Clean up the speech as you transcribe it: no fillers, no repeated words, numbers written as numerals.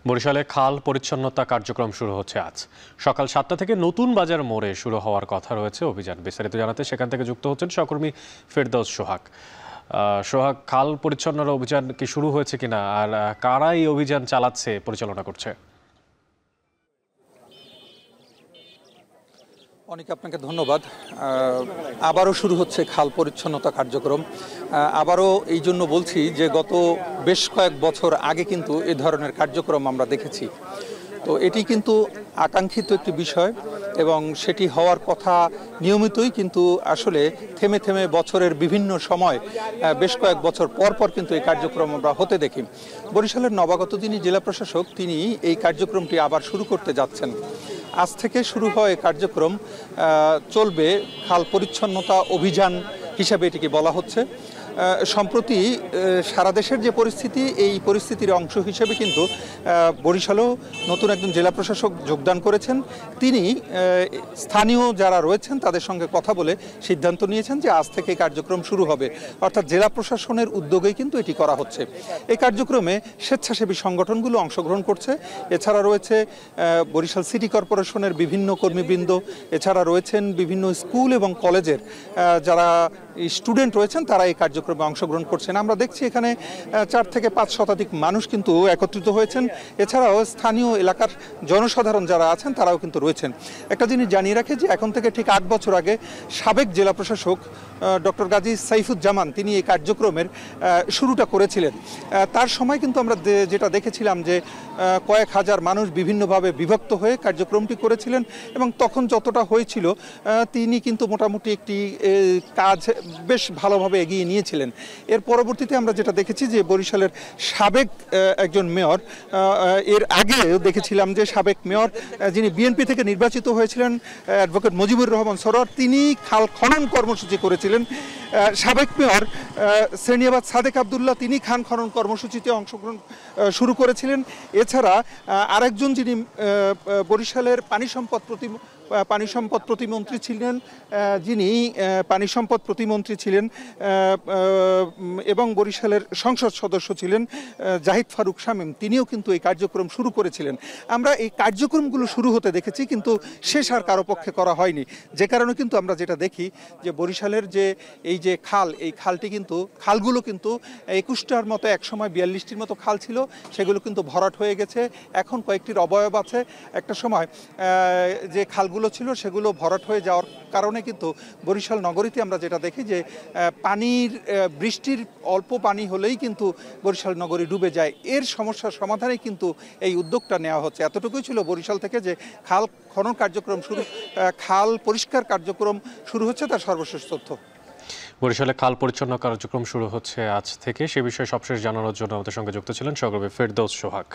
বরিশালে খাল পরিচ্ছন্নতা কার্যক্রম শুরু হচ্ছে আজ সকাল 7টা থেকে নতুন বাজার মোড়ে শুরু হওয়ার কথা রয়েছে অভিযান। বিস্তারিত জানাতে সেখান থেকে যুক্ত হচ্ছেন সহকর্মী ফেরদৌস সোহাগ। সোহাগ, খাল পরিচ্ছন্নতা অভিযান কি শুরু হয়েছে কিনা, আর কারা এই অভিযান চালাচ্ছে, পরিচালনা করছে? অনেক আপনাকে ধন্যবাদ। আবারও শুরু হচ্ছে খাল পরিচ্ছন্নতা কার্যক্রম। আবারও এই জন্য বলছি যে গত বেশ কয়েক বছর আগে কিন্তু এ ধরনের কার্যক্রম আমরা দেখেছি। তো এটি কিন্তু আকাঙ্ক্ষিত একটি বিষয় এবং সেটি হওয়ার কথা নিয়মিতই, কিন্তু আসলে থেমে থেমে বছরের বিভিন্ন সময় বেশ কয়েক বছর পর পর কিন্তু এই কার্যক্রম আমরা হতে দেখি। বরিশালের নবাগত যিনি জেলা প্রশাসক, তিনি এই কার্যক্রমটি আবার শুরু করতে যাচ্ছেন। আজ থেকে শুরু হয় কার্যক্রম, চলবে খাল পরিচ্ছন্নতা অভিযান হিসাবে এটিকে বলা হচ্ছে। সম্প্রতি সারা দেশের যে পরিস্থিতি, এই পরিস্থিতির অংশ হিসেবে কিন্তু বরিশালেও নতুন একজন জেলা প্রশাসক যোগদান করেছেন। তিনি স্থানীয় যারা রয়েছেন তাদের সঙ্গে কথা বলে সিদ্ধান্ত নিয়েছেন যে আজ থেকে কার্যক্রম শুরু হবে, অর্থাৎ জেলা প্রশাসনের উদ্যোগেই কিন্তু এটি করা হচ্ছে। এই কার্যক্রমে স্বেচ্ছাসেবী সংগঠনগুলো অংশগ্রহণ করছে। এছাড়া রয়েছে বরিশাল সিটি কর্পোরেশনের বিভিন্ন কর্মীবৃন্দ, এছাড়া রয়েছেন বিভিন্ন স্কুল এবং কলেজের যারা স্টুডেন্ট রয়েছেন, তারা এই কার্যক্রমে অংশগ্রহণ করছেন। আমরা দেখছি এখানে 4 থেকে 5 শতাধিক মানুষ কিন্তু একত্রিত হয়েছেন। এছাড়াও স্থানীয় এলাকার জনসাধারণ যারা আছেন তারাও কিন্তু রয়েছেন। একটা জিনিস জানিয়ে রাখে যে এখন থেকে ঠিক 8 বছর আগে সাবেক জেলা প্রশাসক ডক্টর গাজী সাইফুজ্জামান তিনি এই কার্যক্রমের শুরুটা করেছিলেন। তার সময় কিন্তু আমরা যেটা দেখেছিলাম যে কয়েক হাজার মানুষ বিভিন্নভাবে বিভক্ত হয়ে কার্যক্রমটি করেছিলেন এবং তখন যতটা হয়েছিল তিনি কিন্তু মোটামুটি একটি কাজ বেশ ভালোভাবে এগিয়ে নিয়েছিলেন। এর পরবর্তীতে আমরা যেটা দেখেছি যে বরিশালের সাবেক একজন মেয়র, এর আগেও দেখেছিলাম যে সাবেক মেয়র যিনি বিএনপি থেকে নির্বাচিত হয়েছিলেন, অ্যাডভোকেট মুজিবুর রহমান সরোয়ার, তিনি খাল খনন কর্মসূচি করেছিলেন। সাবেক মেয়র শ্রেণিয়াবাদ সাদেক আবদুল্লাহ, তিনি খাল খনন কর্মসূচিতে অংশগ্রহণ শুরু করেছিলেন। এছাড়া আরেকজন যিনি বরিশালের পানি সম্পদ প্রতিমন্ত্রী ছিলেন, এবং বরিশালের সংসদ সদস্য ছিলেন জাহিদ ফারুক শামীম, তিনিও কিন্তু এই কার্যক্রম শুরু করেছিলেন। আমরা এই কার্যক্রমগুলো শুরু হতে দেখেছি, কিন্তু শেষ আর কারো পক্ষে করা হয়নি। যে কারণে কিন্তু আমরা যেটা দেখি যে বরিশালের যে এই যে খাল, এই খালগুলো কিন্তু 21টার মতো, একসময় 42টির মতো খাল ছিল, সেগুলো কিন্তু ভরাট হয়ে গেছে। এখন কয়েকটির অবয়ব আছে। একটা সময় যে খালগুলো ছিল সেগুলো ভরাট হয়ে যাওয়ার কারণে কিন্তু বরিশাল নগরীতে আমরা যেটা দেখি যে বৃষ্টির অল্প পানি হলেই কিন্তু বরিশাল নগরী ডুবে যায়। এর সমস্যার সমাধানে কিন্তু এই উদ্যোগটা নেওয়া হচ্ছে। এতটুকুই ছিল বরিশাল থেকে যে খাল পরিষ্কার কার্যক্রম শুরু হচ্ছে, তার সর্বশেষ তথ্য। বরিশালে খাল পরিচ্ছন্ন কার্যক্রম শুরু হচ্ছে আজ থেকে, সে বিষয়ে সবশেষ জানানোর জন্য আমাদের সঙ্গে যুক্ত ছিলেন সহকর্মী ফেরদৌস সোহাগ।